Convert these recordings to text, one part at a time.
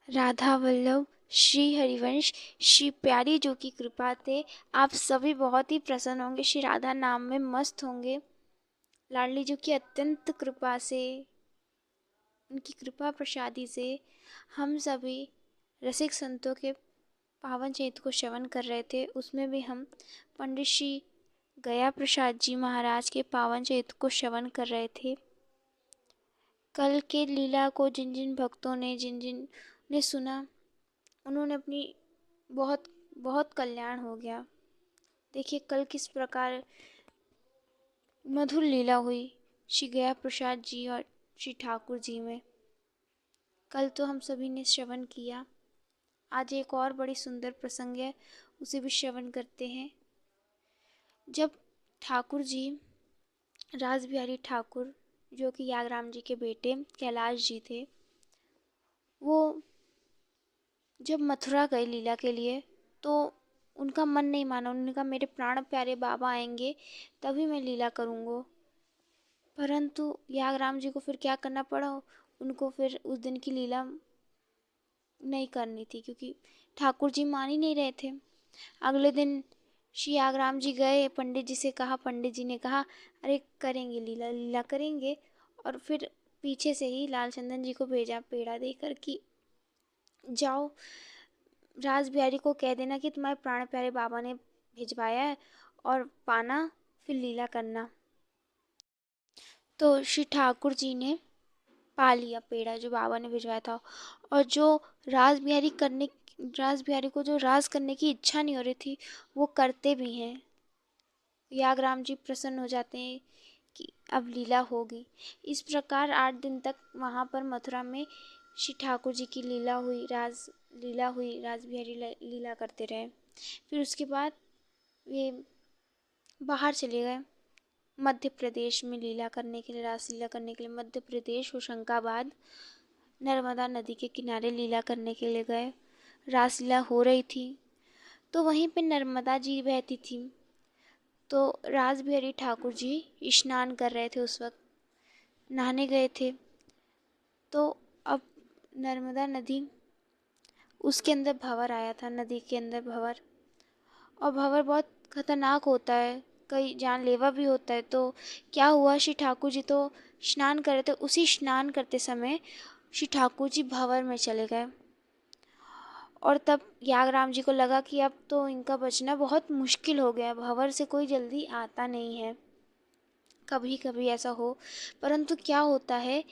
राधा वल्लभ श्री हरिवंश श्री प्यारी जो की कृपा थे आप सभी बहुत ही प्रसन्न होंगे, श्री राधा नाम में मस्त होंगे। लाडली जो की अत्यंत कृपा से, उनकी कृपा प्रसादी से हम सभी रसिक संतों के पावन चरित्र को श्रवण कर रहे थे। उसमें भी हम पंडित श्री गया प्रसाद जी महाराज के पावन चरित्र को श्रवण कर रहे थे। कल के लीला को जिन जिन भक्तों ने, जिन जिन ने सुना, उन्होंने अपनी बहुत बहुत कल्याण हो गया। देखिए कल किस प्रकार मधुर लीला हुई श्री गया प्रसाद जी और श्री ठाकुर जी में। कल तो हम सभी ने श्रवण किया, आज एक और बड़ी सुंदर प्रसंग है, उसे भी श्रवण करते हैं। जब ठाकुर जी, रास बिहारी ठाकुर जो कि यागराम जी के बेटे कैलाश जी थे, वो जब मथुरा गए लीला के लिए तो उनका मन नहीं माना। उन्होंने कहा मेरे प्राण प्यारे बाबा आएंगे तभी मैं लीला करूँगा। परंतु यागराम जी को फिर क्या करना पड़ा, उनको फिर उस दिन की लीला नहीं करनी थी क्योंकि ठाकुर जी मान ही नहीं रहे थे। अगले दिन श्री यागराम जी गए, पंडित जी से कहा, पंडित जी ने कहा अरे करेंगे लीला, लीला करेंगे। और फिर पीछे से ही लाल चंदन जी को भेजा पेड़ा देकर कि जाओ रास बिहारी को कह देना कि तुम्हारे प्राण प्यारे बाबा ने भिजवाया है और पाना फिर लीला करना। तो श्री ठाकुर जी ने पा लिया पेड़ा जो बाबा ने भिजवाया था। और जो रास बिहारी करने रास बिहारी को जो रास करने की इच्छा नहीं हो रही थी वो करते भी हैं। यागराम जी प्रसन्न हो जाते हैं कि अब लीला होगी। इस प्रकार 8 दिन तक वहाँ पर मथुरा में श्री ठाकुर जी की लीला हुई, रास बिहारी लीला करते रहे। फिर उसके बाद वे बाहर चले गए मध्य प्रदेश में लीला करने के लिए, रास लीला करने के लिए मध्य प्रदेश होशंगाबाद नर्मदा नदी के किनारे लीला करने के लिए गए। रासलीला हो रही थी तो वहीं पे नर्मदा जी बहती थी। तो रास बिहारी ठाकुर जी स्नान कर रहे थे, उस वक्त नहाने गए थे। तो अब नर्मदा नदी, उसके अंदर भंवर आया था, नदी के अंदर भंवर। और भंवर बहुत खतरनाक होता है, कई जानलेवा भी होता है। तो क्या हुआ, श्री ठाकुर जी तो स्नान कर रहे थे, उसी स्नान करते समय श्री ठाकुर जी भंवर में चले गए। और तब यागराम जी को लगा कि अब तो इनका बचना बहुत मुश्किल हो गया, भंवर से कोई जल्दी आता नहीं है, कभी कभी ऐसा हो। परंतु क्या होता है,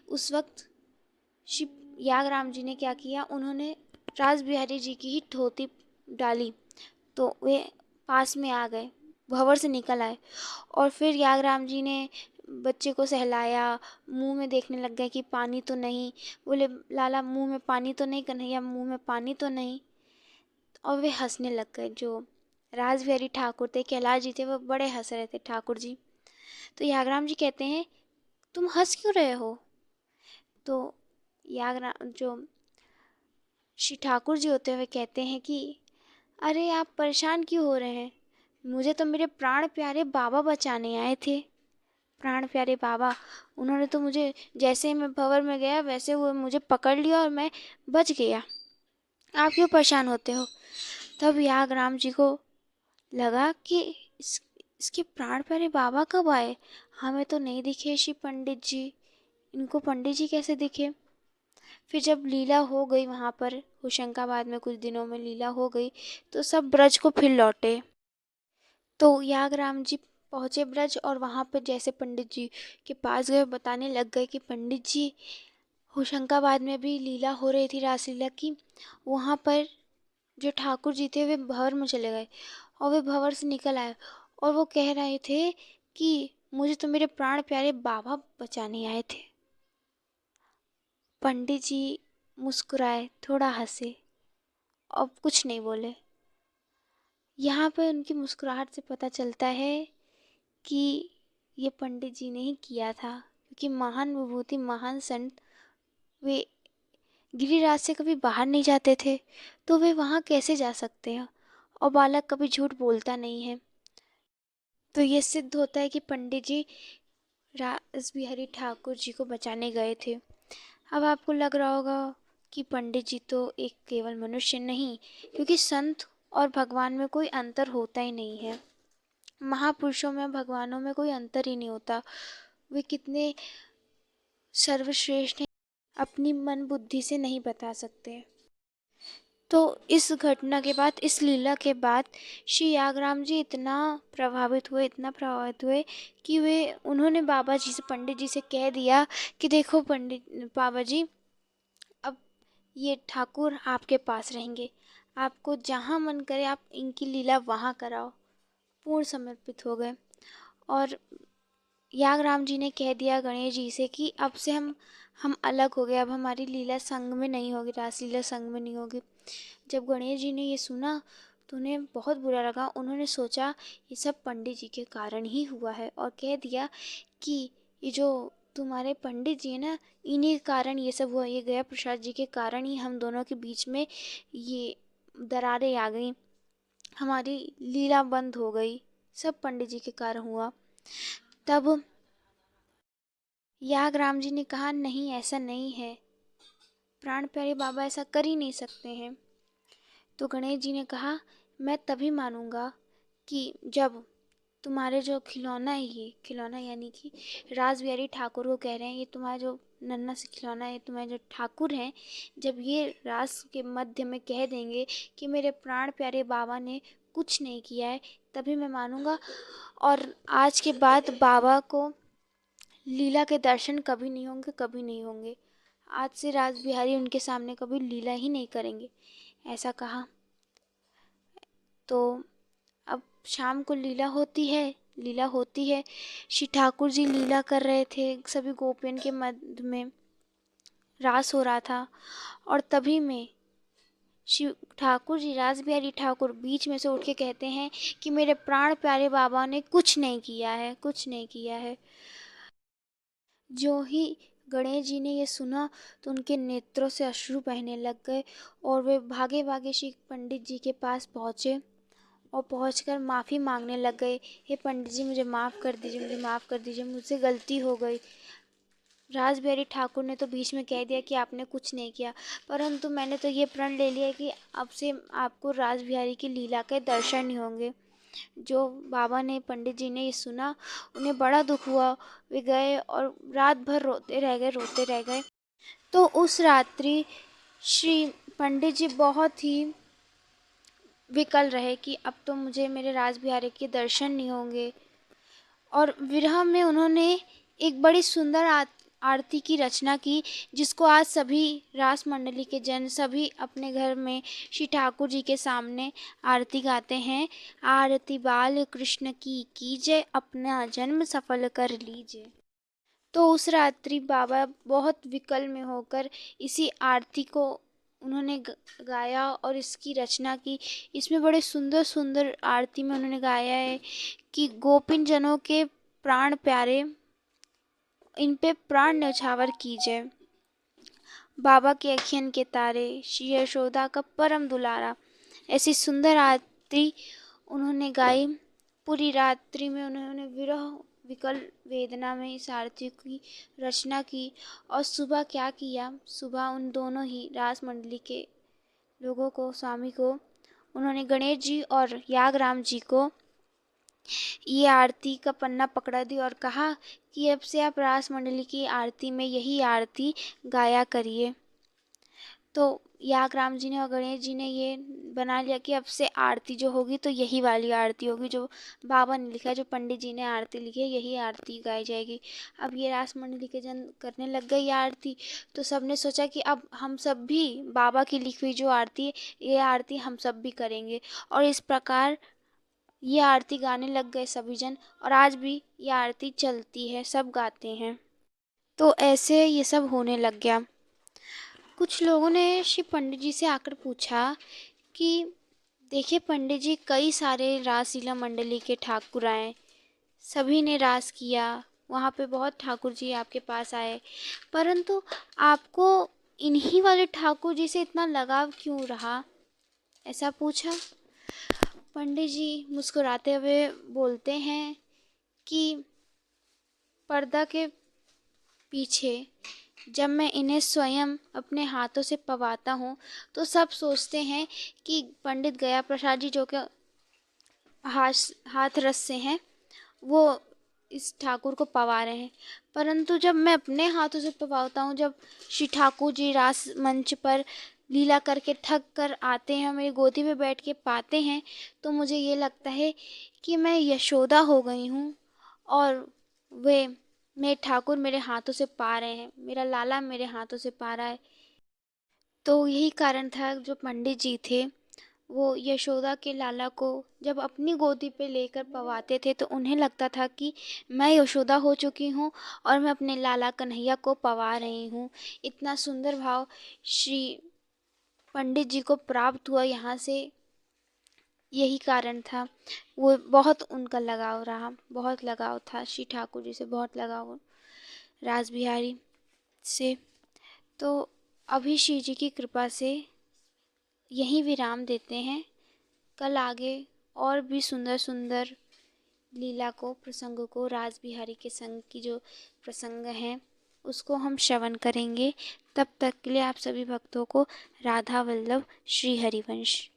उस वक्त श्री यागराम जी ने क्या किया, उन्होंने रास बिहारी जी की ही धोती डाली तो वे पास में आ गए, भंवर से निकल आए। और फिर यागराम जी ने बच्चे को सहलाया, मुंह में देखने लग गए कि पानी तो नहीं। बोले लाला मुंह में पानी तो नहीं, कन्हैया मुंह में पानी तो नहीं। और वे हंसने लग गए। जो रास बिहारी ठाकुर थे, कैलाश जी थे, वो बड़े हंस रहे थे ठाकुर जी। तो यागराम जी कहते हैं तुम हंस क्यों रहे हो। तो यागराम जो श्री ठाकुर जी होते हुए कहते हैं कि अरे आप परेशान क्यों हो रहे हैं, मुझे तो मेरे प्राण प्यारे बाबा बचाने आए थे। प्राण प्यारे बाबा, उन्होंने तो मुझे, जैसे ही मैं भंवर में गया वैसे वो मुझे पकड़ लिया और मैं बच गया, आप क्यों परेशान होते हो। तब यागराम जी को लगा कि इसके प्राण प्यारे बाबा कब आए, हमें तो नहीं दिखे श्री पंडित जी, इनको पंडित जी कैसे दिखे। फिर जब लीला हो गई वहाँ पर होशंगाबाद में, कुछ दिनों में लीला हो गई तो सब ब्रज को फिर लौटे। तो यागराम जी पहुँचे ब्रज और वहाँ पर जैसे पंडित जी के पास गए, बताने लग गए कि पंडित जी होशंगाबाद में भी लीला हो रही थी, रासलीला की। वहाँ पर जो ठाकुर जी थे वे भंवर में चले गए और वे भंवर से निकल आए और वो कह रहे थे कि मुझे तो मेरे प्राण प्यारे बाबा बचाने आए थे। पंडित जी मुस्कुराए, थोड़ा हंसे, अब कुछ नहीं बोले। यहाँ पर उनकी मुस्कुराहट से पता चलता है कि ये पंडित जी ने ही किया था, क्योंकि महान विभूति, महान संत, वे गिरिराज से कभी बाहर नहीं जाते थे तो वे वहाँ कैसे जा सकते हैं। और बालक कभी झूठ बोलता नहीं है। तो ये सिद्ध होता है कि पंडित जी रास बिहारी ठाकुर जी को बचाने गए थे। अब आपको लग रहा होगा कि पंडित जी तो एक केवल मनुष्य नहीं, क्योंकि संत और भगवान में कोई अंतर होता ही नहीं है। महापुरुषों में, भगवानों में कोई अंतर ही नहीं होता। वे कितने सर्वश्रेष्ठ हैं, अपनी मन बुद्धि से नहीं बता सकते। तो इस घटना के बाद, इस लीला के बाद श्री यागराम जी इतना प्रभावित हुए कि उन्होंने बाबा जी से, पंडित जी से कह दिया कि देखो पंडित बाबा जी, अब ये ठाकुर आपके पास रहेंगे, आपको जहाँ मन करे आप इनकी लीला वहाँ कराओ। पूर्ण समर्पित हो गए और यागराम जी ने कह दिया गणेश जी से कि अब से हम अलग हो गए, अब हमारी लीला संग में नहीं होगी, रासलीला संग में नहीं होगी। जब गणेश जी ने ये सुना तो उन्हें बहुत बुरा लगा। उन्होंने सोचा ये सब पंडित जी के कारण ही हुआ है और कह दिया कि ये जो तुम्हारे पंडित जी है ना, इन्हीं के कारण ये सब हुआ, ये गया प्रसाद जी के कारण ही हम दोनों के बीच में ये दरारें आ गई, हमारी लीला बंद हो गई, सब पंडित जी के कारण हुआ। तब यागराम जी ने कहा नहीं, ऐसा नहीं है, प्राण प्यारे बाबा ऐसा कर ही नहीं सकते हैं। तो गणेश जी ने कहा मैं तभी मानूंगा कि जब तुम्हारे जो खिलौना है, ये खिलौना यानी कि रास बिहारी ठाकुर को कह रहे हैं, ये तुम्हारा जो नन्हा सा खिलौना है, तुम्हारे जो ठाकुर हैं, जब ये रास के मध्य में कह देंगे कि मेरे प्राण प्यारे बाबा ने कुछ नहीं किया है, तभी मैं मानूंगा। और आज के बाद बाबा को लीला के दर्शन कभी नहीं होंगे, कभी नहीं होंगे। आज से रास बिहारी उनके सामने कभी लीला ही नहीं करेंगे, ऐसा कहा। तो अब शाम को लीला होती है। श्री ठाकुर जी लीला कर रहे थे, सभी गोपियन के मध्य में रास हो रहा था। और तभी में शिव ठाकुर जी, रास बिहारी ठाकुर, बीच में से उठ के कहते हैं कि मेरे प्राण प्यारे बाबा ने कुछ नहीं किया है, कुछ नहीं किया है। जो ही गणेश जी ने ये सुना तो उनके नेत्रों से अश्रु बहने लग गए और वे भागे भागे श्री पंडित जी के पास पहुँचे और पहुंचकर माफ़ी मांगने लग गए। हे पंडित जी, मुझे माफ़ कर दीजिए, मुझे माफ़ कर दीजिए, मुझसे गलती हो गई। रास बिहारी ठाकुर ने तो बीच में कह दिया कि आपने कुछ नहीं किया, परंतु मैंने तो ये प्रण ले लिया कि अब से आपको रास बिहारी की लीला के दर्शन नहीं होंगे। जो बाबा ने, पंडित जी ने ये सुना, उन्हें बड़ा दुख हुआ। वे गए और रात भर रोते रह गए। तो उस रात्रि श्री पंडित जी बहुत ही विकल रहे कि अब तो मुझे मेरे रास बिहारी के दर्शन नहीं होंगे। और विरह में उन्होंने एक बड़ी सुंदर आरती की रचना की, जिसको आज सभी रास मंडली के जन सभी अपने घर में श्री ठाकुर जी के सामने आरती गाते हैं। आरती बाल कृष्ण की कीजय, अपना जन्म सफल कर लीजिए। तो उस रात्रि बाबा बहुत विकल में होकर इसी आरती को उन्होंने गाया और इसकी रचना की। इसमें बड़े सुंदर सुंदर आरती में उन्होंने गाया है कि गोपिन जनों के प्राण प्यारे, इन पे प्राण न्यौछावर कीजिए, बाबा के अखियन के तारे, श्री यशोदा का परम दुलारा। ऐसी सुंदर आरती उन्होंने गाई। पूरी रात्रि में उन्होंने विरह विकल वेदना में इस आरती की रचना की। और सुबह क्या किया, सुबह उन दोनों ही रास मंडली के लोगों को, स्वामी को, उन्होंने गणेश जी और यागराम जी को ये आरती का पन्ना पकड़ा दी और कहा कि अब से आप रास मंडली की आरती में यही आरती गाया करिए। तो यागराम जी ने और गणेश जी ने ये बना लिया कि अब से आरती जो होगी तो यही वाली आरती होगी, जो बाबा ने लिखा है, जो पंडित जी ने आरती लिखी है, यही आरती गाई जाएगी। अब ये रास मंडली के जन करने लग गई ये आरती। तो सबने सोचा कि अब हम सब भी बाबा की लिखी हुई जो आरती है, ये आरती हम सब भी करेंगे। और इस प्रकार ये आरती गाने लग गए सभी जन, और आज भी ये आरती चलती है, सब गाते हैं। तो ऐसे ये सब होने लग गया। कुछ लोगों ने श्री पंडित जी से आकर पूछा कि देखिए पंडित जी, कई सारे रासलीला मंडली के ठाकुर आए, सभी ने रास किया, वहाँ पे बहुत ठाकुर जी आपके पास आए, परंतु आपको इन्हीं वाले ठाकुर जी से इतना लगाव क्यों रहा, ऐसा पूछा। पंडित जी मुस्कुराते हुए बोलते हैं कि पर्दा के पीछे जब मैं इन्हें स्वयं अपने हाथों से पवाता हूँ तो सब सोचते हैं कि पंडित गया प्रसाद जी जो कि हाथरस से हैं, वो इस ठाकुर को पवा रहे हैं। परंतु जब मैं अपने हाथों से पवाता हूँ, जब श्री ठाकुर जी रास मंच पर लीला करके थक कर आते हैं, मेरी गोदी में बैठ के पाते हैं, तो मुझे ये लगता है कि मैं यशोदा हो गई हूँ और वे मेरे ठाकुर मेरे हाथों से पा रहे हैं, मेरा लाला मेरे हाथों से पा रहा है। तो यही कारण था जो पंडित जी थे वो यशोदा के लाला को जब अपनी गोदी पे लेकर पवाते थे तो उन्हें लगता था कि मैं यशोदा हो चुकी हूँ और मैं अपने लाला कन्हैया को पवा रही हूँ। इतना सुंदर भाव श्री पंडित जी को प्राप्त हुआ यहाँ से, यही कारण था। वो बहुत उनका लगाव रहा, बहुत लगाव था श्री ठाकुर जी से, बहुत लगाव रास बिहारी से। तो अभी श्री जी की कृपा से यहीं विराम देते हैं। कल आगे और भी सुंदर सुंदर लीला को, प्रसंग को, रास बिहारी के संग की जो प्रसंग हैं उसको हम श्रवण करेंगे। तब तक के लिए आप सभी भक्तों को राधा वल्लभ श्री हरिवंश।